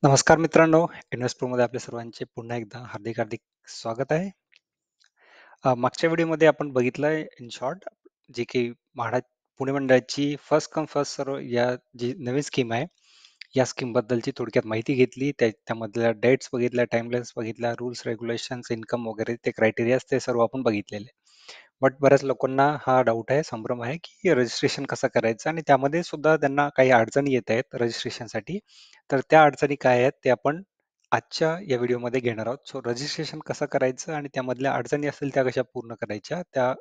नमस्कार मित्रांनो, इन्व्हेस्टप्रोमध्ये आपल्या सर्वांचे पुन्हा एकदा हार्दिक हार्दिक स्वागत आहे. मागच्या व्हिडिओमध्ये आपण बघितलंय इन शॉर्ट जे की म्हाडा पुणे मंडळाची फर्स्ट कम फर्स्ट सर्व्ह या जी नवीन स्कीम आहे, या स्कीम बद्दलची थोडक्यात माहिती घेतली. त्यामधल्या डेट्स बघितल्या, टाइमलाईन्स बघितल्या, रूल्स, रेग्युलेशन्स, इन्कम वगैरे ते क्रायटेरियाज ते सर्व आपण बघितलेले. बट बऱ्याच लोकांना हा डाऊट आहे, संभ्रम आहे, की रजिस्ट्रेशन कसं करायचं आणि त्यामध्ये सुद्धा त्यांना काही अडचणी येत आहेत रजिस्ट्रेशनसाठी. तर त्या अडचणी काय आहेत ते आपण आजच्या या व्हिडिओमध्ये घेणार आहोत. सो रजिस्ट्रेशन कसं करायचं आणि त्यामधल्या अडचणी असतील त्या कशा पूर्ण करायच्या, त्या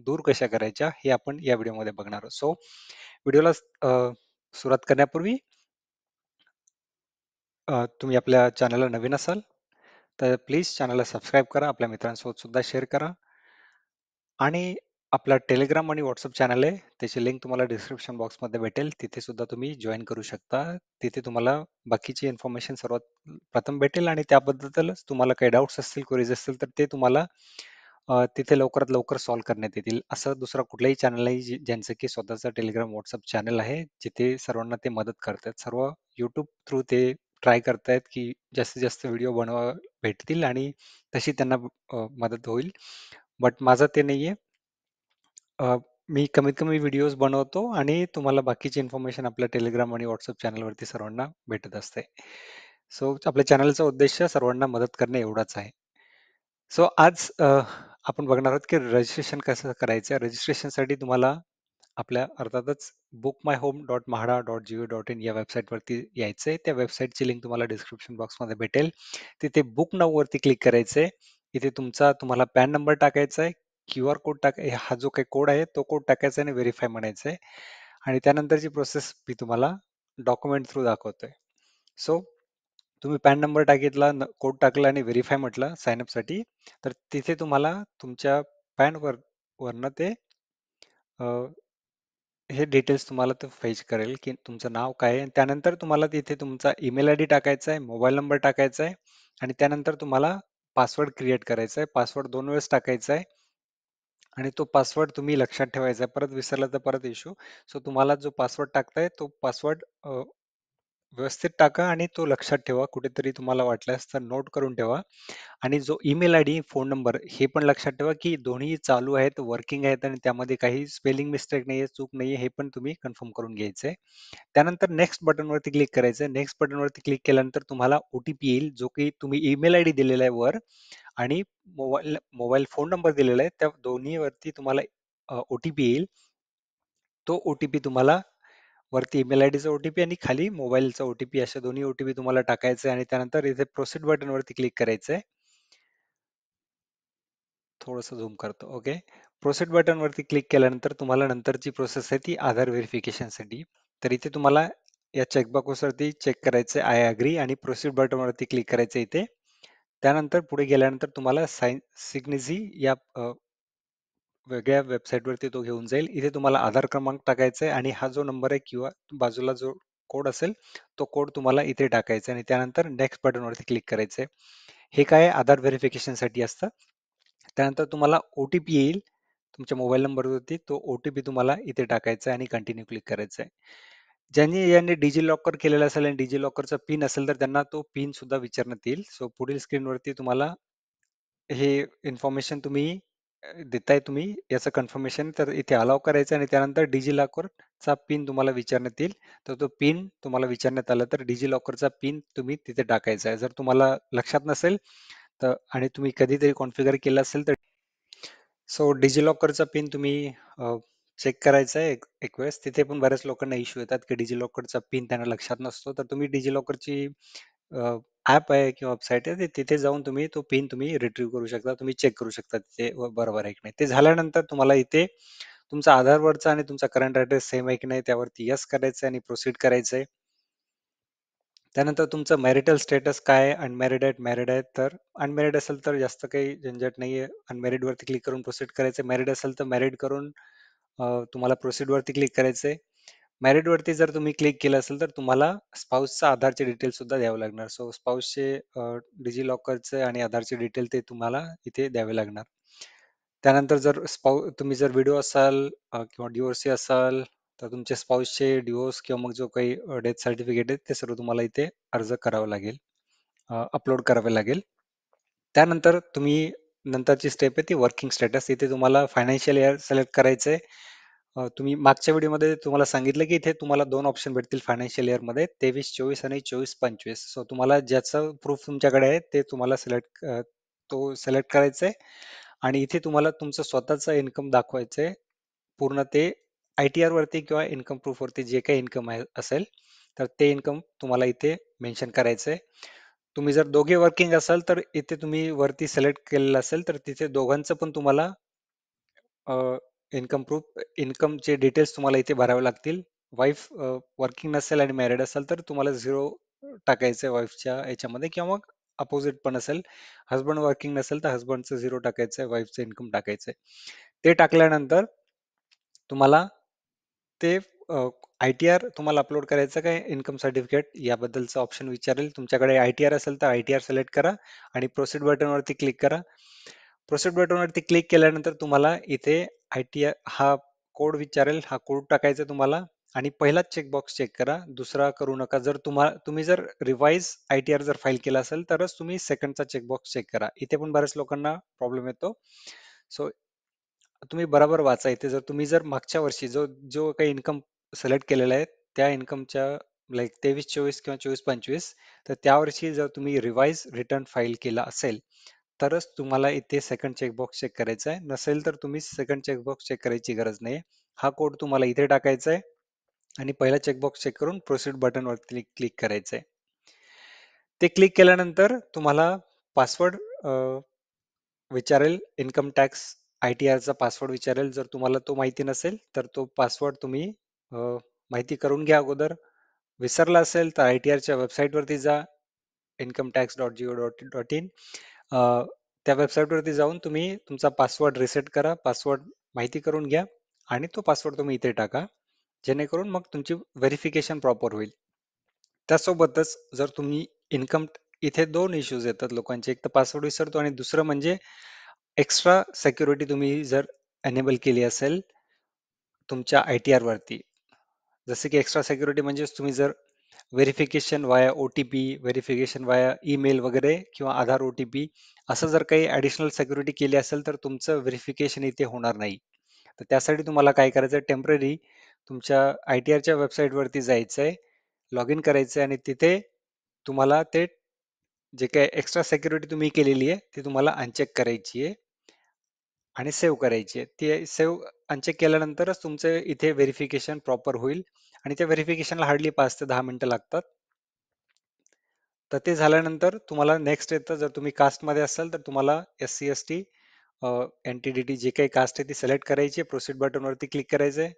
दूर कशा करायच्या हे आपण या व्हिडिओमध्ये बघणार आहोत. सो व्हिडिओला सुरुवात करण्यापूर्वी तुम्ही आपल्या चॅनलला नवीन असाल तर प्लीज चॅनलला सबस्क्राईब करा, आपल्या मित्रांसोबत सुद्धा शेअर करा आणि आपला टेलिग्राम आणि व्हॉट्सअप चॅनल आहे, त्याची लिंक तुम्हाला डिस्क्रिप्शन बॉक्समध्ये भेटेल. तिथे सुद्धा तुम्ही जॉईन करू शकता. तिथे तुम्हाला बाकीची इन्फॉर्मेशन सर्वात प्रथम भेटेल आणि त्याबद्दलच तुम्हाला काही डाऊट्स असतील, क्वेरीज असतील तर ते तुम्हाला तिथे लवकरात लवकर सॉल्व्ह करण्यात येतील. असं दुसरा कुठलाही चॅनल नाही ज्यांचं की स्वतःचं टेलिग्राम, व्हॉट्सअप चॅनल आहे, जिथे सर्वांना ते मदत करतात. सर्व YouTube थ्रू ते ट्राय करतायत, की जास्तीत जास्त व्हिडिओ भेटतील आणि तशी त्यांना मदत होईल. बट माझं ते नाहीये. मी कमीत कमी व्हिडिओज बनवतो आणि तुम्हाला बाकीची इन्फॉर्मेशन आपल्या टेलिग्राम आणि व्हॉट्सअप चॅनलवरती सर्वांना भेटत असते. सो आपल्या चॅनलचा उद्देश सर्वांना मदत करणे एवढाच आहे. सो आज आपण बघणार आहोत की रजिस्ट्रेशन कसं करायचं. रजिस्ट्रेशनसाठी तुम्हाला आपल्या अर्थातच bookmyhome.mahada.go.in या वेबसाईटवरती यायचंय. त्या वेबसाईटची लिंक तुम्हाला डिस्क्रिप्शन बॉक्समध्ये भेटेल. तिथे बुक नाऊ वरती क्लिक करायचंय. इथे तुम्हाला पॅन नंबर टाकायचा आहे. क्यूआर कोड हा जो काही कोड आहे तो कोड टाकायचा आणि व्हेरीफाय म्हणायचं आहे आणि त्यानंतरची प्रोसेस मी तुम्हाला डॉक्युमेंट थ्रू दाखवतोय. सो तुम्ही पॅन नंबर टाकितला, कोड टाकला आणि व्हेरीफाय म्हटलं साइन साठी, तर तिथे तुम्हाला तुमच्या पॅन वरनं ते हे डिटेल्स तुम्हाला ते फेच करेल, की तुमचं नाव काय आहे. त्यानंतर तुम्हाला तिथे तुमचा ईमेल आयडी टाकायचा आहे, मोबाईल नंबर टाकायचा आहे आणि त्यानंतर तुम्हाला पासवर्ड क्रिएट करायचा आहे. पासवर्ड 2 वेळेस टाकायचा आहे आणि तो पासवर्ड तुम्ही लक्षात ठेवायचा आहे. परत विसरला तर परत इश्यू. सो तुम्हाला जो पासवर्ड टाकताय तो पासवर्ड व्यवस्थित टाका आणि तो लक्षात ठेवा. कुठेतरी तुम्हाला वाटल्यास तर नोट करून ठेवा. आणि जो ईमेल आयडी, फोन नंबर हे पण लक्षात ठेवा, की दोन्ही चालू आहेत, वर्किंग आहेत आणि त्यामध्ये काही स्पेलिंग मिस्टेक नाहीये, चूक नाहीये, हे पण तुम्ही कन्फर्म करून घ्यायचंय. त्यानंतर नेक्स्ट बटनवरती क्लिक करायचंय. नेक्स्ट बटनवरती क्लिक केल्यानंतर तुम्हाला ओ-टी-पी येईल, जो की तुम्ही ईमेल आयडी दिलेला आहे वर आणि मोबाईल मोबाईल फोन नंबर दिलेला आहे. त्या दोन्हीवरती तुम्हाला ओ-टी-पी येईल. तो ओ-टी-पी तुम्हाला वरती ईमेल आयडीचा ओ-टी-पी आणि खाली मोबाईलचा ओ-टी-पी अशा दोन्ही ओ-टी-पी तुम्हाला टाकायचे आणि त्यानंतर इथे प्रोसीड बटनवरती क्लिक करायचंय. थोडंसं झूम करतो. ओके. प्रोसीड बटनवरती क्लिक केल्यानंतर तुम्हाला नंतरची प्रोसेस आहे ती आधार व्हेरिफिकेशनसाठी. तर इथे तुम्हाला या चेकबॉक्सवरती चेक करायचं आय अग्री आणि प्रोसीड बटनवरती क्लिक करायचं इथे. त्यानंतर पुढे गेल्यानंतर तुम्हाला सिग्निझी या वेगळ्या वेबसाईटवरती तो घेऊन जाईल. इथे तुम्हाला आधार क्रमांक टाकायचा आहे आणि हा जो नंबर आहे किंवा बाजूला जो कोड असेल, तो कोड तुम्हाला इथे टाकायचा आहे आणि त्यानंतर नेक्स्ट बटनवरती क्लिक करायचं आहे. हे काय आधार व्हेरिफिकेशनसाठी असतं. त्यानंतर तुम्हाला ओ-टी-पी येईल तुमच्या मोबाईल नंबरवरती. तो ओ-टी-पी तुम्हाला इथे टाकायचा आहे आणि कंटिन्यू क्लिक करायचं आहे. यांनी डिजी लॉकर केलेलं असेल आणि डिजी लॉकरचा पिन असेल तर त्यांना तो पिन सुद्धा विचारण्यात येईल. सो पुढील स्क्रीनवरती तुम्हाला हे इन्फॉर्मेशन देताय तुम्ही याचं कन्फर्मेशन तर इथे अलाव करायचं आणि त्यानंतर डिजी लॉकरचा पिन तुम्हाला विचारण्यात येईल. तर तो पिन तुम्हाला विचारण्यात आला तर डिजी लॉकरचा पिन तुम्ही तिथे टाकायचा आहे. जर तुम्हाला लक्षात नसेल तर आणि तुम्ही कधीतरी कॉन्फिगर केलं असेल तर सो डिजिलॉकरचा पिन तुम्ही चेक करायचा आहे एक वेळेस. तिथे पण बऱ्याच लोकांना इश्यू येतात, की डिजिलॉकरचा पिन त्यांना लक्षात नसतो. तर तुम्ही डिजिलॉकरची ॲप आहे किंवा वेबसाईट आहे, तिथे जाऊन तुम्ही रिट्रीव्ह करू शकता. तुम्ही चेक करू शकता तिथे बरोबर आहे की नाही. ते झाल्यानंतर तुम्हाला इथे तुमचा आधारवरचा आणि तुमचा करंट ॲड्रेस सेम आहे की नाही त्यावरती येस करायचं आणि प्रोसीड करायचंय. त्यानंतर तुमचं मॅरिटल स्टेटस काय आहे? अनमॅरिड आहेत, मॅरिड आहेत? तर अनमॅरिड असेल तर जास्त काही झंझट नाहीये. अनमॅरिड वरती क्लिक करून प्रोसीड करायचं. मॅरिड असेल तर मॅरिड करून तुम्हाला प्रोसीड वरती क्लिक करायचंय. मॅरिड वरती जर तुम्ही क्लिक केलं असेल तर तुम्हाला स्पाउसचा आधारचे डिटेल्स सुद्धा द्यावे लागणार. सो स्पाउसचे डिजी लॉकरचे आणि आधारचे डिटेल ते तुम्हाला इथे द्यावे लागणार. त्यानंतर जर तुम्ही जर विडो असाल किंवा डिवोर्सी असाल तर तुमच्या स्पाऊसचे डिवोर्स किंवा मग जो काही डेथ सर्टिफिकेट आहे ते सर्व तुम्हाला इथे अर्ज करावं लागेल, अपलोड करावे लागेल. त्यानंतर तुम्ही नंतरची स्टेप आहे ती वर्किंग स्टेटस. इथे तुम्हाला फायनान्शियल इयर सिलेक्ट करायचंय. तुम्ही मागच्या व्हिडिओमध्ये तुम्हाला सांगितलं की इथे तुम्हाला 2 ऑप्शन भेटतील फायनान्शियल इयरमध्ये 23-24 आणि 24-25. सो तुम्हाला ज्याचं प्रूफ तुमच्याकडे आहे ते तुम्हाला तो सिलेक्ट करायचा आहे आणि इथे तुम्हाला तुमचं स्वतःचं इन्कम दाखवायचं आहे. पूर्ण ते ITR वरती किंवा इन्कम प्रूफ वरती जे काही इन्कम असेल तर ते इन्कम तुम्हाला इथे मेन्शन करायचं आहे. तुम्ही जर दोघे वर्किंग असाल तर इथे तुम्ही वरती सिलेक्ट केलेलं असेल तर तिथे दोघांचं पण तुम्हाला इन्कम प्रूफ इन्कमचे डिटेल्स तुम्हाला इथे भरावे लागतील. वाईफ वर्किंग नसेल आणि मॅरिड असेल तर तुम्हाला 0 टाकायचं आहे वाईफच्या याच्यामध्ये किंवा मग अपोजिट पण असेल. हसबंड वर्किंग नसेल तर हसबंडचं 0 टाकायचं आहे, वाईफचं इन्कम टाकायचं आहे. ते टाकल्यानंतर तुम्हाला ते ITR तुम्हाला अपलोड करायचं काय इन्कम सर्टिफिकेट याबद्दलचं ऑप्शन विचारेल. तुमच्याकडे ITR असेल तर ITR सिलेक्ट करा आणि प्रोसीड बटनवरती क्लिक करा. प्रोसीड बटनवरती क्लिक केल्यानंतर तुम्हाला इथे ITR हा कोड विचारेल. हा कोड टाकायचा तुम्हाला आणि पहिलाच चेकबॉक्स चेक करा. दुसरा करू नका. जर तुम्ही जर रिवाइज ITR जर फाईल केला असेल तरच तुम्ही सेकंडचा चेकबॉक्स चेक करा. इथे पण बऱ्याच लोकांना प्रॉब्लेम येतो. सो तुम्ही बरोबर वाचा इथे जर मागच्या वर्षी जो काही इन्कम सिलेक्ट केलेला आहे त्या इन्कमच्या लाईक 23-24 किंवा 24-25 तर त्या वर्षी जर तुम्ही रिवाइज रिटर्न फाईल केला असेल तरच तुम्हाला इथे सेकंड चेकबॉक्स चेक करायचा आहे. नसेल तर तुम्ही सेकंड चेकबॉक्स चेक करायची गरज नाही. हा कोड तुम्हाला इथे टाकायचा आहे आणि पहिला चेकबॉक्स चेक करून प्रोसीड बटनवरती क्लिक करायचं आहे. ते क्लिक केल्यानंतर तुम्हाला पासवर्ड विचारेल. इन्कम टॅक्स ITRचा पासवर्ड विचारेल. जर तुम्हाला तो माहिती नसेल तर तो पासवर्ड तुम्ही अ, माहिती करून घ्या अगोदर. विसरला असेल तर ITRच्या वेबसाईटवरती जा, incometax.go.in. त्या वेबसाईटवरती जाऊन तुम्ही तुमचा पासवर्ड रिसेट करा. पासवर्ड माहिती करून घ्या आणि तो पासवर्ड तुम्ही इथे टाका. जेणेकरून मग तुमची व्हेरिफिकेशन प्रॉपर होईल. त्यासोबतच जर तुम्ही इन्कम इथे 2 इश्यूज येतात लोकांचे. एक तर पासवर्ड विसरतो आणि दुसरं म्हणजे एक्स्ट्रा सिक्युरिटी तुम्ही जर एनेबल केली असेल तुमच्या ITR वरती. जसे की एक्स्ट्रा सिक्युरिटी म्हणजे तुम्ही जर व्हेरिफिकेशन वाया OTP, व्हेरिफिकेशन वाया ईमेल वगैरे किंवा आधार OTP असं जर काही ऍडिशनल सिक्युरिटी केली असेल तर तुमचं व्हेरिफिकेशन इथे होणार नाही. तर त्यासाठी तुम्हाला काय करायचं टेम्पररी तुमच्या ITRच्या वेबसाईट वरती जायचंय, लॉग इन करायचंय आणि तिथे तुम्हाला ते जे काही एक्स्ट्रा सिक्युरिटी तुम्ही केलेली आहे ती तुम्हाला अनचेक करायची आहे आणि सेव्ह करायची आहे. ती सेव्ह अनचेक केल्यानंतरच तुमचं इथे व्हेरिफिकेशन प्रॉपर होईल आणि त्या व्हेरिफिकेशनला हार्डली 5 ते 10 मिनिटं लागतात. तर ते झाल्यानंतर तुम्हाला नेक्स्ट येतं जर तुम्ही कास्टमध्ये असाल तर तुम्हाला SC ST NTDT जे काही कास्ट आहे ती सिलेक्ट करायची आहे. प्रोसीड बटनवरती क्लिक करायचं आहे.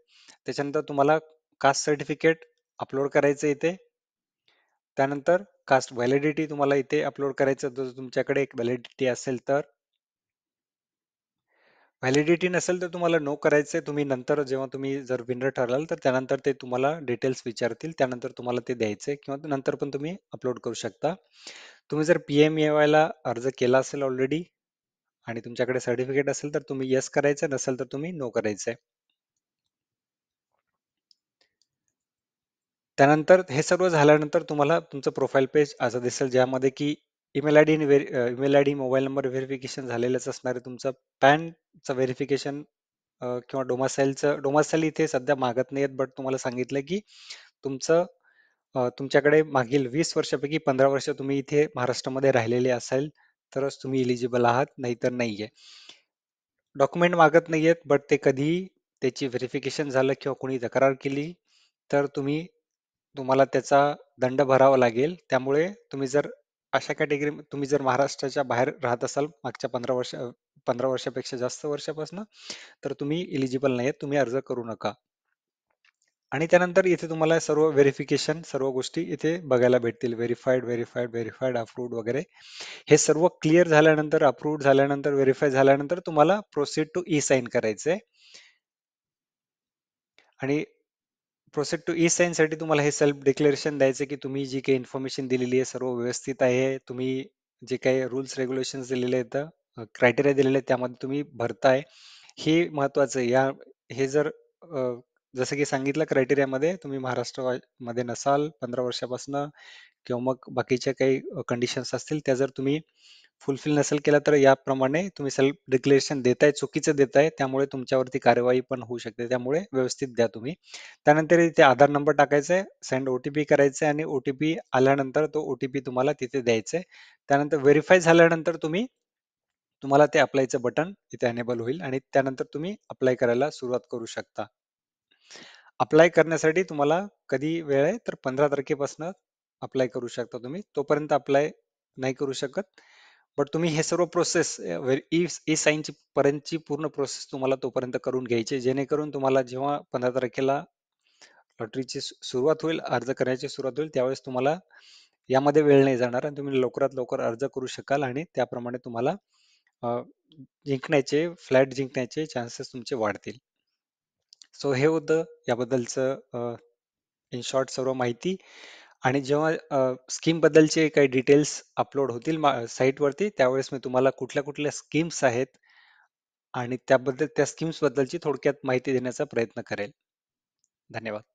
त्याच्यानंतर तुम्हाला कास्ट सर्टिफिकेट अपलोड करायचं इथे. त्यानंतर कास्ट व्हॅलिडिटी तुम्हाला इथे अपलोड करायचं जर तुमच्याकडे एक व्हॅलिडिटी असेल तर. व्हॅलिडिटी नसेल तर तुम्हाला नो करायचंय. तुम्ही नंतर जेव्हा तुम्ही जर विनर ठराल तर त्यानंतर ते तुम्हाला डिटेल्स विचारतील. त्यानंतर तुम्हाला ते द्यायचंय किंवा नंतर पण तुम्ही अपलोड करू शकता. तुम्ही जर PMAY ला अर्ज केला असेल ऑलरेडी आणि तुमच्याकडे सर्टिफिकेट असेल तर तुम्ही येस करायचं, नसेल तर तुम्ही नो करायचंय. त्यानंतर हे सर्व झाल्यानंतर तुम्हाला तुमचं प्रोफाईल पेज असं दिसेल ज्यामध्ये की email I D mobile number verification झालेलंच असणार आहे. तुमचं पॅनचं व्हेरिफिकेशन किंवा डोमासाईल इथे सध्या मागत नाहीयेत बट तुम्हाला सांगितलं की तुमचं तुमच्याकडे मागील 20 वर्षापैकी 15 वर्ष तुम्ही इथे महाराष्ट्रामध्ये राहिलेले असाल तरच तुम्ही इलिजिबल आहात, नाहीतर नाहीये. डॉक्युमेंट मागत नाहीयेत बट ते कधीही त्याची व्हेरिफिकेशन झालं किंवा कोणी तक्रार केली तर तुम्हाला त्याचा दंड भरावा लागेल. त्यामुळे तुम्ही जर अशा कॅटेगरी तुम्ही जर महाराष्ट्राच्या बाहेर राहत असाल मागच्या 15 वर्षापेक्षा जास्त वर्षापासून तर तुम्ही इलिजिबल नाहीयेत. तुम्ही अर्ज करू नका. आणि त्यानंतर इथे तुम्हाला सर्व व्हेरिफिकेशन सर्व गोष्टी इथे बघायला भेटतील. व्हेरीफाईड, व्हेरीफाईड, व्हेरीफाईड, अप्रूव्ड वगैरे. हे सर्व क्लिअर झाल्यानंतर, अप्रूव्ड झाल्यानंतर, व्हेरीफाय झाल्यानंतर तुम्हाला प्रोसीड टू ई साइन करायचंय. आणि प्रोसीड टू ई साइन साठी तुम्हाला हे सेल्फ डिक्लेरेशन द्यायचं की तुम्ही जी काही इन्फॉर्मेशन दिलेली आहे सर्व व्यवस्थित आहे. तुम्ही जे काही रूल्स रेग्युलेशन दिलेले आहेत, क्रायटेरिया दिलेले आहेत त्यामध्ये तुम्ही भरताय. हे महत्वाचं आहे. हे जर जसं की सांगितलं क्रायटेरियामध्ये तुम्ही मध्ये नसाल 15 वर्षापासून किंवा मग बाकीच्या काही कंडिशन्स असतील त्या जर तुम्ही फुलफिल नसेल केला तर याप्रमाणे तुम्ही सेल्फ डिक्लेरेशन देताय, चुकीचं देताय, त्यामुळे तुमच्यावरती कारवाई पण होऊ शकते. त्यामुळे व्यवस्थित द्या तुम्ही. त्यानंतर इथे आधार नंबर टाकायचा आहे, सेंड ओटीपी करायचा आहे आणि ओटीपी आल्यानंतर तो ओटीपी तुम्हाला तिथे द्यायचा आहे. त्यानंतर व्हेरीफाय झाल्यानंतर तुम्हाला ते अप्लायचं बटन इथे एनेबल होईल आणि त्यानंतर तुम्ही अप्लाय करायला सुरुवात करू शकता. अप्लाय करण्यासाठी तुम्हाला कधी वेळ आहे तर 15 तारखेपासून अप्लाय करू शकता तुम्ही. तोपर्यंत अप्लाय नाही करू शकत. बट तुम्ही हे सर्व प्रोसेस ई साइनची पर्यंतची पूर्ण प्रोसेस तुम्हाला तोपर्यंत करून घ्यायची जेणेकरून तुम्हाला जेव्हा 15 तारखेला लॉटरीची सुरुवात होईल, अर्ज करण्याची सुरुवात होईल, त्यावेळेस तुम्हाला यामध्ये वेळ नाही जाणार आणि तुम्ही लवकरात लवकर अर्ज करू शकाल आणि त्याप्रमाणे तुम्हाला अ, फ्लॅट जिंकण्याचे चान्सेस तुमचे वाढतील. सो हे होतं याबद्दलचं इन शॉर्ट सर्व माहिती. आणि जेव्हा स्कीम बद्दलचे काही डिटेल्स अपलोड होतील साईटवरती त्यावेळेस मी तुम्हाला कुठल्या कुठल्या स्कीम्स आहेत आणि त्या स्कीम्स बद्दलची थोडक्यात माहिती देण्याचा प्रयत्न करेल. धन्यवाद.